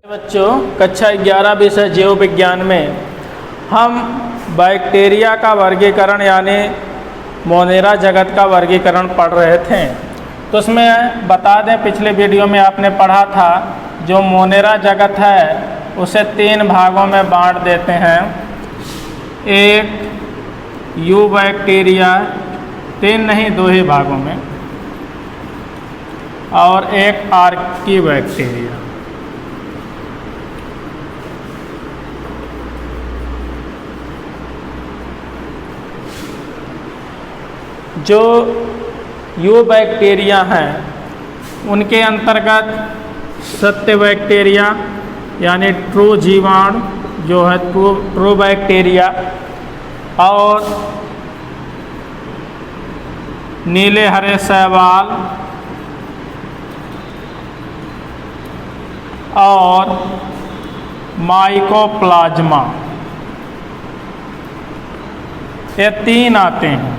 बच्चों, कक्षा 11 विषय जीव विज्ञान में हम बैक्टीरिया का वर्गीकरण यानी मोनेरा जगत का वर्गीकरण पढ़ रहे थे। तो उसमें बता दें, पिछले वीडियो में आपने पढ़ा था जो मोनेरा जगत है उसे 3 भागों में बांट देते हैं। एक यू बैक्टीरिया, 3 नहीं 2 ही भागों में, और एक आर्की बैक्टीरिया। जो यू बैक्टीरिया हैं उनके अंतर्गत सत्य बैक्टीरिया यानी ट्रू जीवाणु जो है ट्रू बैक्टीरिया, और नीले हरे शैवाल और माइकोप्लाज्मा, ये 3 आते हैं।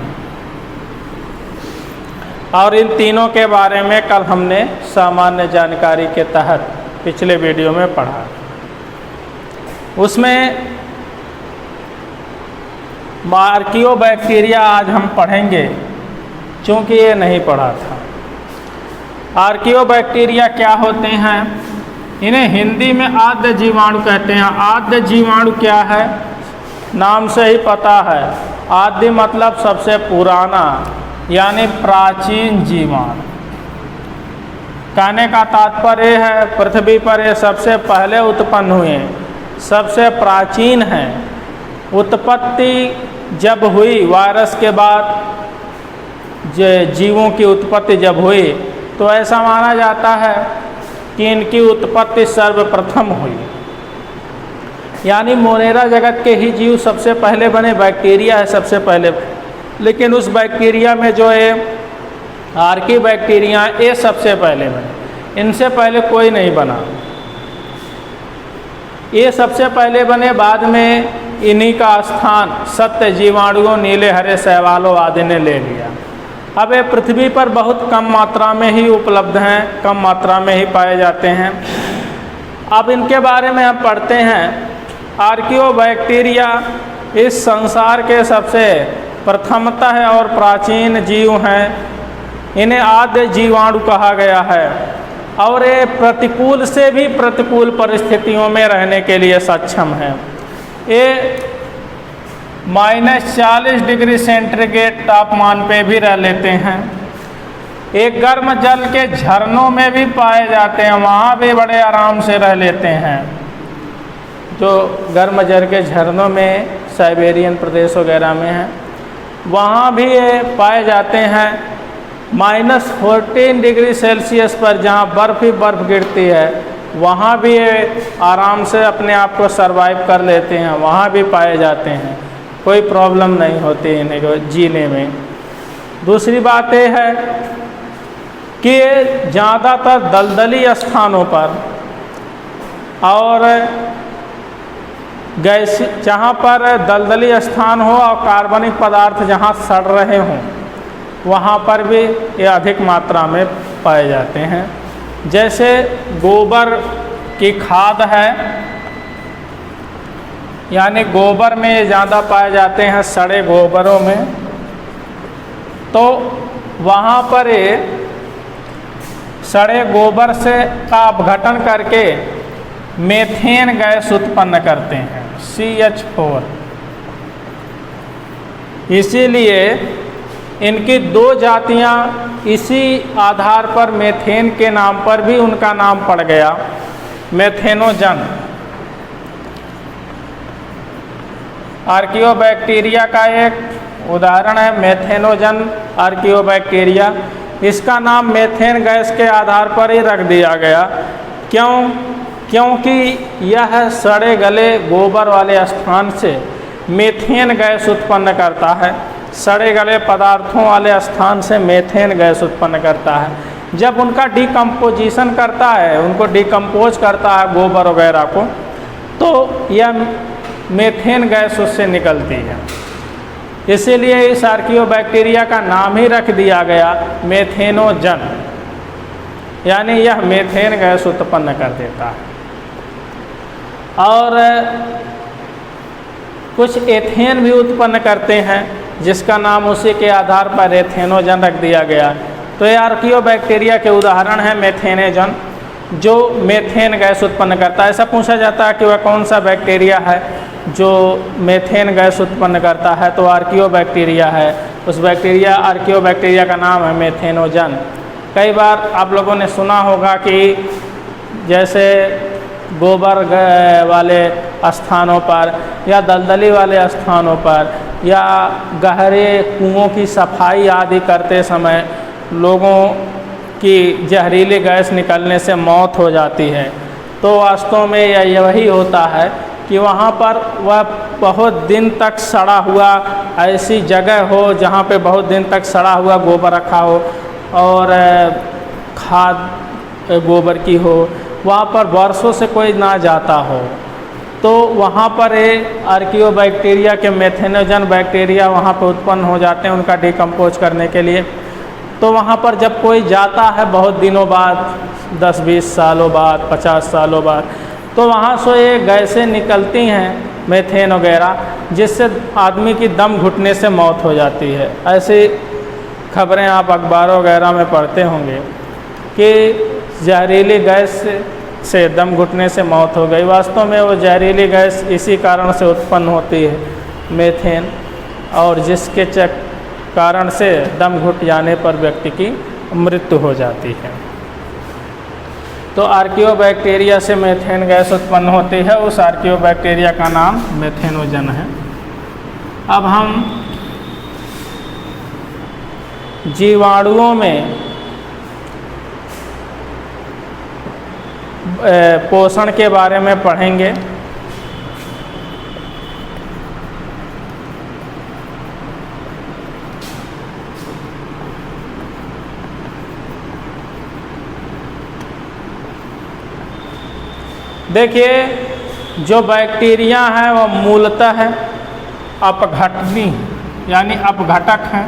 और इन तीनों के बारे में कल हमने सामान्य जानकारी के तहत पिछले वीडियो में पढ़ा। उसमें आर्कियोबैक्टीरिया आज हम पढ़ेंगे, क्योंकि ये नहीं पढ़ा था। आर्कियोबैक्टीरिया क्या होते हैं? इन्हें हिंदी में आद्य जीवाणु कहते हैं। आद्य जीवाणु क्या है? नाम से ही पता है, आद्य मतलब सबसे पुराना यानी प्राचीन जीवाणु। कहने का तात्पर्य है पृथ्वी पर ये सबसे पहले उत्पन्न हुए, सबसे प्राचीन हैं। उत्पत्ति जब हुई वायरस के बाद जीवों की उत्पत्ति जब हुई तो ऐसा माना जाता है कि इनकी उत्पत्ति सर्वप्रथम हुई, यानी मोनेरा जगत के ही जीव सबसे पहले बने। बैक्टीरिया है सबसे पहले, लेकिन उस बैक्टीरिया में जो है आर्की बैक्टीरिया ये सबसे पहले बने, इनसे पहले कोई नहीं बना। ये सबसे पहले बने, बाद में इन्हीं का स्थान सत्य जीवाणुओं नीले हरे शैवालों आदि ने ले लिया। अब ये पृथ्वी पर बहुत कम मात्रा में ही उपलब्ध हैं, कम मात्रा में ही पाए जाते हैं। अब इनके बारे में हम पढ़ते हैं। आर्कियोबैक्टीरिया इस संसार के सबसे प्रथमतः है और प्राचीन जीव हैं। इन्हें आद्य जीवाणु कहा गया है और ये प्रतिकूल से भी प्रतिकूल परिस्थितियों में रहने के लिए सक्षम है। ये -40 डिग्री सेंटीग्रेड तापमान पे भी रह लेते हैं। एक गर्म जल के झरनों में भी पाए जाते हैं, वहाँ भी बड़े आराम से रह लेते हैं। जो गर्म जल के झरनों में साइबेरियन प्रदेश वगैरह में हैं, वहाँ भी ये पाए जाते हैं। -14 डिग्री सेल्सियस पर जहाँ बर्फ़ ही बर्फ़ गिरती है, वहाँ भी ये आराम से अपने आप को सरवाइव कर लेते हैं, वहाँ भी पाए जाते हैं। कोई प्रॉब्लम नहीं होती इन्हें को जीने में। दूसरी बात ये है कि ये ज़्यादातर दलदली स्थानों पर और गैस जहाँ पर दलदली स्थान हो और कार्बनिक पदार्थ जहाँ सड़ रहे हों, वहाँ पर भी ये अधिक मात्रा में पाए जाते हैं। जैसे गोबर की खाद है, यानी गोबर में ये ज़्यादा पाए जाते हैं, सड़े गोबरों में। तो वहाँ पर ये सड़े गोबर से का अपघटन करके मेथेन गैस उत्पन्न करते हैं, CH4। इसीलिए इनकी 2 जातियां इसी आधार पर मेथेन के नाम पर भी उनका नाम पड़ गया, मेथेनोजन। आर्कियोबैक्टीरिया का एक उदाहरण है मेथेनोजन आर्कियोबैक्टीरिया। इसका नाम मेथेन गैस के आधार पर ही रख दिया गया। क्योंकि यह सड़े गले गोबर वाले स्थान से मेथेन गैस उत्पन्न करता है। सड़े गले पदार्थों वाले स्थान से मेथेन गैस उत्पन्न करता है। जब उनका डिकम्पोजिशन करता है, उनको डिकम्पोज करता है गोबर वगैरह को, तो यह मेथेन गैस उससे निकलती है। इसीलिए इस आर्कियोबैक्टीरिया का नाम ही रख दिया गया मेथेनोजन। यानी यह मीथेन गैस उत्पन्न कर देता है। और कुछ एथेन भी उत्पन्न करते हैं, जिसका नाम उसी के आधार पर एथेनोजन रख दिया गया। तो ये आर्कियोबैक्टीरिया के उदाहरण हैं मेथेनेजन, जो मेथेन गैस उत्पन्न करता है। ऐसा पूछा जाता है कि वह कौन सा बैक्टीरिया है जो मेथेन गैस उत्पन्न करता है, तो आर्कियोबैक्टीरिया है। उस आर्कियोबैक्टीरिया का नाम है मेथेनोजन। कई बार आप लोगों ने सुना होगा कि जैसे गोबर वाले स्थानों पर या दलदली वाले स्थानों पर या गहरे कुओं की सफाई आदि करते समय लोगों की जहरीली गैस निकलने से मौत हो जाती है। तो वास्तव में यह वही होता है कि वहाँ पर वह बहुत दिन तक सड़ा हुआ ऐसी जगह हो जहाँ पे बहुत दिन तक सड़ा हुआ गोबर रखा हो और खाद गोबर की हो, वहाँ पर वर्षों से कोई ना जाता हो, तो वहाँ पर आर्कियोबैक्टीरिया के मेथेनोजन बैक्टीरिया वहाँ पर उत्पन्न हो जाते हैं उनका डिकम्पोज करने के लिए। तो वहाँ पर जब कोई जाता है बहुत दिनों बाद, 10-20 सालों बाद, 50 सालों बाद, तो वहाँ से ये गैसें निकलती हैं मेथेन वगैरह, जिससे आदमी की दम घुटने से मौत हो जाती है। ऐसी खबरें आप अखबारों वगैरह में पढ़ते होंगे कि जहरीली गैस से दम घुटने से मौत हो गई। वास्तव में वो जहरीली गैस इसी कारण से उत्पन्न होती है, मेथेन, और जिसके कारण से दम घुट जाने पर व्यक्ति की मृत्यु हो जाती है। तो आर्कियोबैक्टीरिया से मेथेन गैस उत्पन्न होती है, उस आर्कियोबैक्टीरिया का नाम मेथेनोजन है। अब हम जीवाणुओं में पोषण के बारे में पढ़ेंगे। देखिए, जो बैक्टीरिया हैं वह मूलतः अपघटनी यानी अपघटक हैं,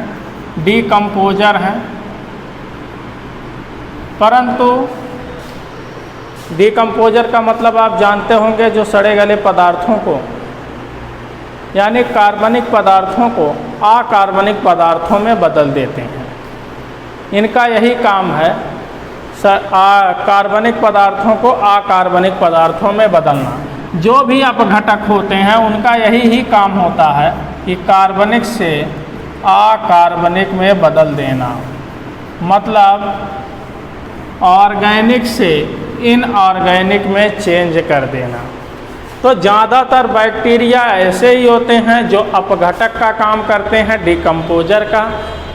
डीकम्पोजर हैं। परंतु डीकम्पोजर का मतलब आप जानते होंगे, जो सड़े गले पदार्थों को यानी कार्बनिक पदार्थों को अकार्बनिक पदार्थों में बदल देते हैं। इनका यही काम है, कार्बनिक पदार्थों को अकार्बनिक पदार्थों में बदलना। जो भी अपघटक होते हैं उनका यही काम होता है कि कार्बनिक से अकार्बनिक में बदल देना, मतलब ऑर्गेनिक से इनऑर्गेनिक में चेंज कर देना। तो ज़्यादातर बैक्टीरिया ऐसे ही होते हैं जो अपघटक का काम करते हैं, डिकम्पोजर का,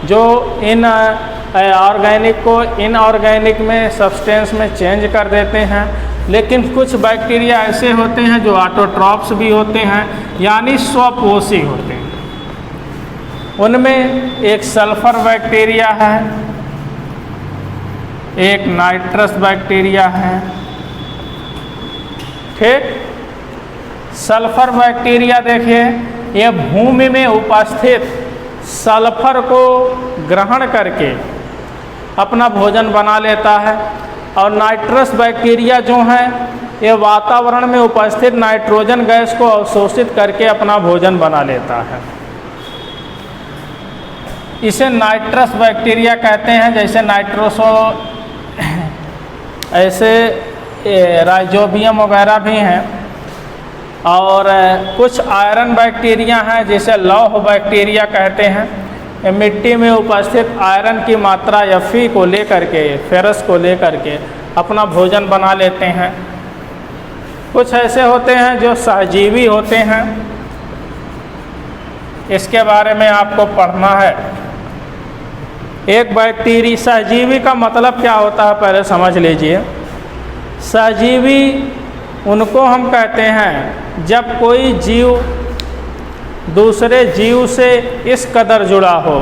जो इन ऑर्गेनिक को इनऑर्गेनिक में सब्सटेंस में चेंज कर देते हैं। लेकिन कुछ बैक्टीरिया ऐसे होते हैं जो ऑटोट्रॉप्स भी होते हैं, यानी स्वपोषी होते हैं। उनमें एक सल्फर बैक्टीरिया है, एक नाइट्रस बैक्टीरिया है। ठीक, सल्फर बैक्टीरिया देखिए, ये भूमि में उपस्थित सल्फर को ग्रहण करके अपना भोजन बना लेता है, और नाइट्रस बैक्टीरिया जो हैं ये वातावरण में उपस्थित नाइट्रोजन गैस को अवशोषित करके अपना भोजन बना लेता है। इसे नाइट्रस बैक्टीरिया कहते हैं। जैसे नाइट्रोसो ऐसे राइजोबियम वगैरह भी हैं, और कुछ आयरन बैक्टीरिया हैं जिसे लौह बैक्टीरिया कहते हैं। मिट्टी में उपस्थित आयरन की मात्रा Fe को लेकर के, फेरस को लेकर के अपना भोजन बना लेते हैं। कुछ ऐसे होते हैं जो सहजीवी होते हैं, इसके बारे में आपको पढ़ना है। एक बैक्टीरिया, सहजीवी का मतलब क्या होता है पहले समझ लीजिए। सहजीवी उनको हम कहते हैं जब कोई जीव दूसरे जीव से इस कदर जुड़ा हो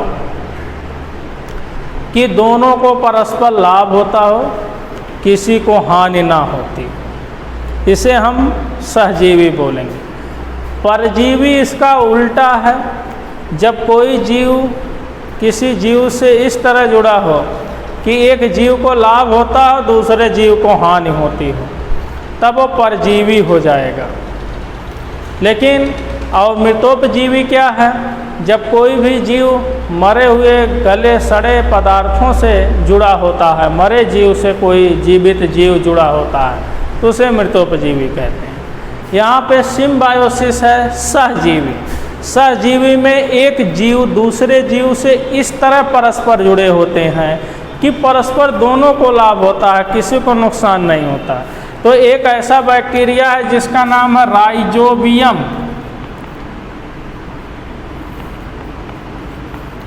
कि दोनों को परस्पर लाभ होता हो, किसी को हानि ना होती, इसे हम सहजीवी बोलेंगे। परजीवी इसका उल्टा है, जब कोई जीव किसी जीव से इस तरह जुड़ा हो कि एक जीव को लाभ होता हो दूसरे जीव को हानि होती हो, तब वो परजीवी हो जाएगा। लेकिन और मृतोपजीवी क्या है? जब कोई भी जीव मरे हुए गले सड़े पदार्थों से जुड़ा होता है, मरे जीव से कोई जीवित जीव जुड़ा होता है, तो उसे मृतोपजीवी कहते हैं। यहाँ पे सिम्बायोसिस है, सहजीवी। सहजीवी में एक जीव दूसरे जीव से इस तरह परस्पर जुड़े होते हैं कि परस्पर दोनों को लाभ होता है, किसी को नुकसान नहीं होता। तो एक ऐसा बैक्टीरिया है जिसका नाम है राइजोबियम।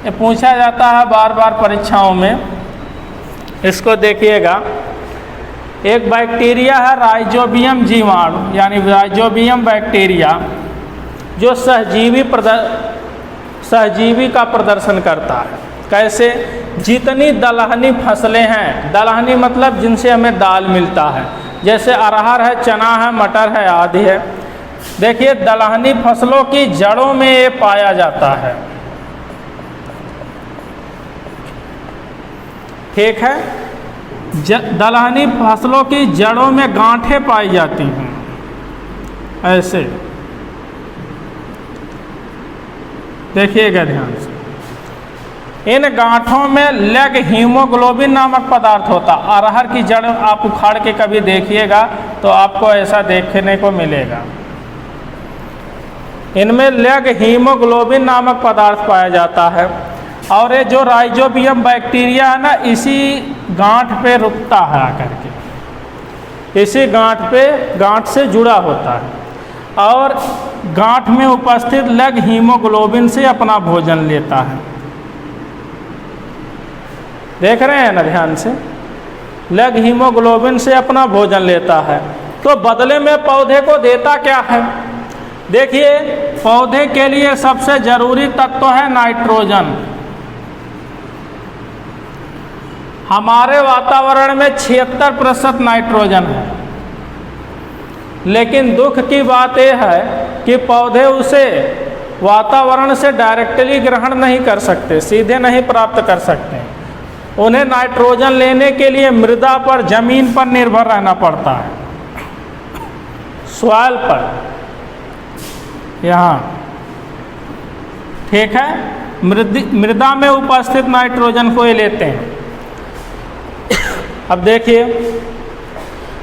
ये पूछा जाता है बार बार परीक्षाओं में, इसको देखिएगा। एक बैक्टीरिया है राइजोबियम जीवाणु, यानी राइजोबियम बैक्टीरिया, जो सहजीवी का प्रदर्शन करता है। कैसे? जितनी दलहनी फसलें हैं, दलहनी मतलब जिनसे हमें दाल मिलता है, जैसे अरहर है, चना है, मटर है आदि है। देखिए दलहनी फसलों की जड़ों में ये पाया जाता है, ठीक है। दलहनी फसलों की जड़ों में गांठें पाई जाती हैं, ऐसे देखिएगा ध्यान से। इन गांठों में लेग हीमोग्लोबिन नामक पदार्थ होता। अरहर की जड़ आप उखाड़ के कभी देखिएगा तो आपको ऐसा देखने को मिलेगा। इनमें लेग हीमोग्लोबिन नामक पदार्थ पाया जाता है। और ये जो राइजोबियम बैक्टीरिया है ना, इसी गांठ पे रुकता है आकर के, इसी गांठ से जुड़ा होता है और गांठ में उपस्थित लेग हीमोग्लोबिन से अपना भोजन लेता है। देख रहे हैं ना ध्यान से, लेग हीमोग्लोबिन से अपना भोजन लेता है। तो बदले में पौधे को देता क्या है? देखिए पौधे के लिए सबसे जरूरी तत्व है नाइट्रोजन। हमारे वातावरण में 76% नाइट्रोजन है, लेकिन दुख की बात यह है कि पौधे उसे वातावरण से डायरेक्टली ग्रहण नहीं कर सकते, सीधे नहीं प्राप्त कर सकते। उन्हें नाइट्रोजन लेने के लिए मृदा पर, जमीन पर निर्भर रहना पड़ता है, सॉइल पर, यहाँ, ठीक है। मृदा में उपस्थित नाइट्रोजन को ये लेते हैं। अब देखिए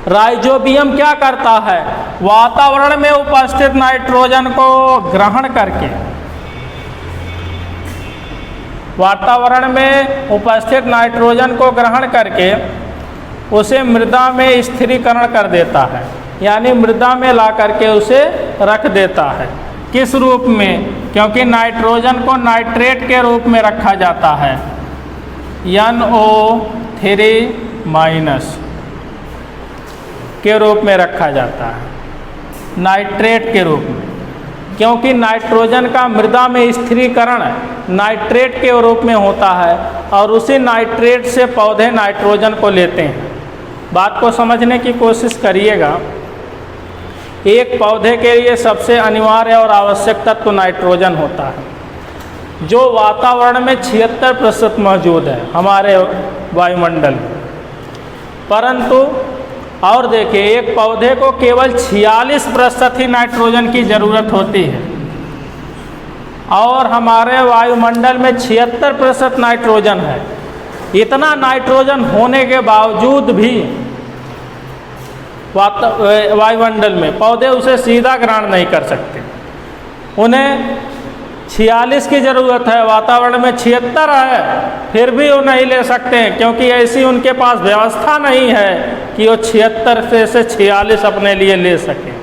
राइजोबियम क्या करता है? वातावरण में उपस्थित नाइट्रोजन को ग्रहण करके, वातावरण में उपस्थित नाइट्रोजन को ग्रहण करके उसे मृदा में स्थिरीकरण कर देता है, यानी मृदा में ला करके उसे रख देता है। किस रूप में? क्योंकि नाइट्रोजन को नाइट्रेट के रूप में रखा जाता है, NO3- के रूप में रखा जाता है, नाइट्रेट के रूप में। क्योंकि नाइट्रोजन का मृदा में स्थिरीकरण नाइट्रेट के रूप में होता है और उसी नाइट्रेट से पौधे नाइट्रोजन को लेते हैं। बात को समझने की कोशिश करिएगा। एक पौधे के लिए सबसे अनिवार्य और आवश्यक तत्व नाइट्रोजन होता है, जो वातावरण में 76% मौजूद है हमारे वायुमंडल में। परंतु और देखिए एक पौधे को केवल 46% ही नाइट्रोजन की ज़रूरत होती है और हमारे वायुमंडल में 76% नाइट्रोजन है। इतना नाइट्रोजन होने के बावजूद भी वायुमंडल में पौधे उसे सीधा ग्रहण नहीं कर सकते। उन्हें 46 की ज़रूरत है, वातावरण में 76 है, फिर भी वो नहीं ले सकते हैं, क्योंकि ऐसी उनके पास व्यवस्था नहीं है कि वो 76 से 46 अपने लिए ले सकें।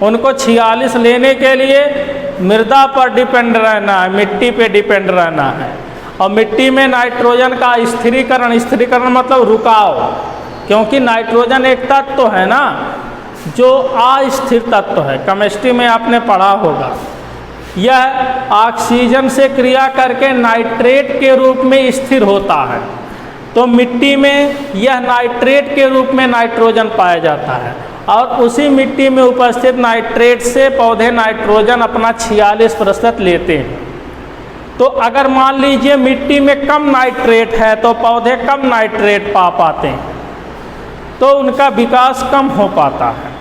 उनको 46 लेने के लिए मृदा पर डिपेंड रहना है, मिट्टी पे डिपेंड रहना है। और मिट्टी में नाइट्रोजन का स्थिरीकरण मतलब रुकाव, क्योंकि नाइट्रोजन एक तत्व है ना जो अस्थिर तत्व है, केमिस्ट्री में आपने पढ़ा होगा। यह ऑक्सीजन से क्रिया करके नाइट्रेट के रूप में स्थिर होता है, तो मिट्टी में यह नाइट्रेट के रूप में नाइट्रोजन पाया जाता है और उसी मिट्टी में उपस्थित नाइट्रेट से पौधे नाइट्रोजन अपना 46% लेते हैं। तो अगर मान लीजिए मिट्टी में कम नाइट्रेट है तो पौधे कम नाइट्रेट पा पाते हैं, तो उनका विकास कम हो पाता है।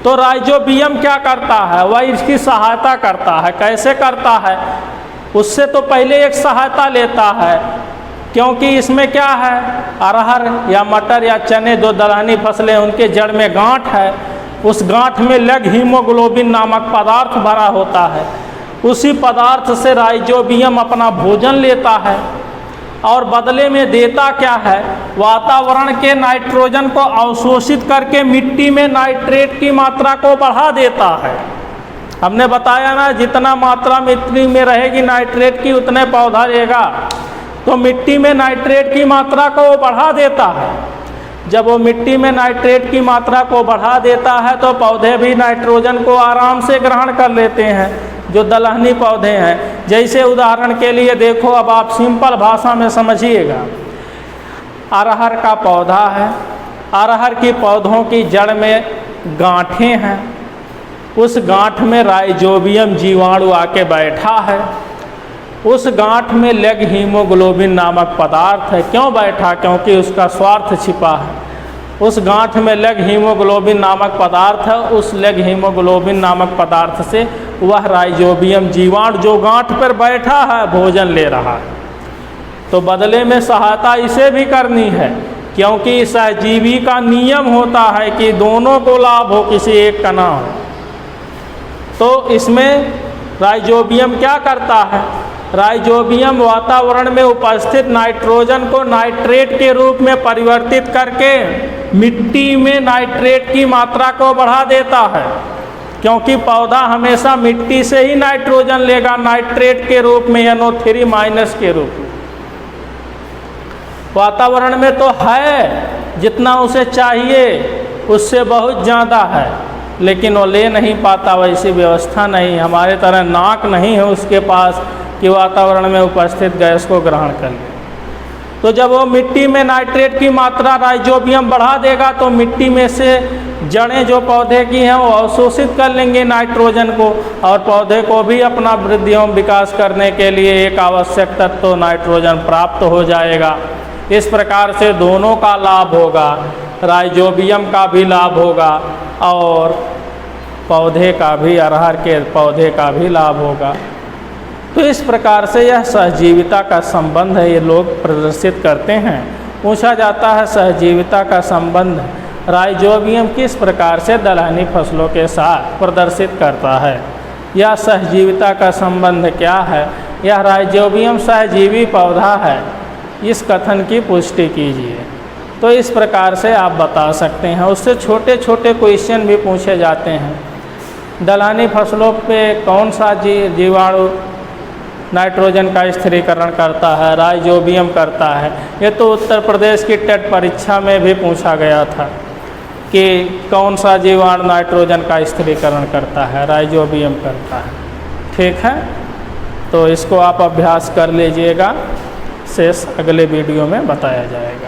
तो राइजोबियम क्या करता है, वह इसकी सहायता करता है। कैसे करता है, उससे तो पहले एक सहायता लेता है, क्योंकि इसमें क्या है, अरहर या मटर या चने, जो दलहनी फसलें, उनके जड़ में गांठ है। उस गांठ में लग हीमोग्लोबिन नामक पदार्थ भरा होता है। उसी पदार्थ से राइजोबियम अपना भोजन लेता है और बदले में देता क्या है, वातावरण के नाइट्रोजन को अवशोषित करके मिट्टी में नाइट्रेट की मात्रा को बढ़ा देता है। हमने बताया ना, जितना मात्रा मिट्टी में रहेगी नाइट्रेट की, उतने पौधा लेगा। तो मिट्टी में नाइट्रेट की मात्रा को वो बढ़ा देता है। जब वो मिट्टी में नाइट्रेट की मात्रा को बढ़ा देता है तो पौधे भी नाइट्रोजन को आराम से ग्रहण कर लेते हैं, जो दलहनी पौधे हैं। जैसे उदाहरण के लिए देखो, अब आप सिंपल भाषा में समझिएगा। अरहर का पौधा है, अरहर की पौधों की जड़ में गांठें हैं। उस गांठ में राइजोबियम जीवाणु आके बैठा है। उस गांठ में लेग हीमोग्लोबिन नामक पदार्थ है। क्यों बैठा, क्योंकि उसका स्वार्थ छिपा है। उस गांठ में लेग हीमोग्लोबिन नामक पदार्थ है। उस लेग हीमोग्लोबिन नामक पदार्थ से वह राइजोबियम जीवाणु जो गांठ पर बैठा है भोजन ले रहा है। तो बदले में सहायता इसे भी करनी है, क्योंकि सहजीवी का नियम होता है कि दोनों को लाभ हो, किसी एक का ना हो। तो इसमें राइजोबियम क्या करता है, राइजोबियम वातावरण में उपस्थित नाइट्रोजन को नाइट्रेट के रूप में परिवर्तित करके मिट्टी में नाइट्रेट की मात्रा को बढ़ा देता है, क्योंकि पौधा हमेशा मिट्टी से ही नाइट्रोजन लेगा, नाइट्रेट के रूप में, NO3- के रूप में। वातावरण में तो है, जितना उसे चाहिए उससे बहुत ज़्यादा है, लेकिन वो ले नहीं पाता। वैसी व्यवस्था नहीं, हमारे तरह नाक नहीं है उसके पास कि वातावरण में उपस्थित गैस को ग्रहण कर ले। तो जब वो मिट्टी में नाइट्रेट की मात्रा राइजोबियम बढ़ा देगा तो मिट्टी में से जड़ें जो पौधे की हैं वो अवशोषित कर लेंगे नाइट्रोजन को, और पौधे को भी अपना वृद्धि एवं विकास करने के लिए एक आवश्यक तत्व नाइट्रोजन प्राप्त हो जाएगा। इस प्रकार से दोनों का लाभ होगा, राइजोबियम का भी लाभ होगा और पौधे का भी, अरहर के पौधे का भी लाभ होगा। तो इस प्रकार से यह सहजीविता का संबंध है, ये लोग प्रदर्शित करते हैं। पूछा जाता है सहजीविता का संबंध राइजोबियम किस प्रकार से दलहनी फसलों के साथ प्रदर्शित करता है, यह सहजीविता का संबंध क्या है, यह राइजोबियम सहजीवी पौधा है, इस कथन की पुष्टि कीजिए। तो इस प्रकार से आप बता सकते हैं। उससे छोटे छोटे क्वेश्चन भी पूछे जाते हैं। दलहनी फसलों पे कौन सा जीवाणु नाइट्रोजन का स्थिरीकरण करता है, राइजोबियम करता है। ये तो उत्तर प्रदेश की टेट परीक्षा में भी पूछा गया था कि कौन सा जीवाणु नाइट्रोजन का स्थिरीकरण करता है, राइजोबियम करता है। ठीक है, तो इसको आप अभ्यास कर लीजिएगा, शेष अगले वीडियो में बताया जाएगा।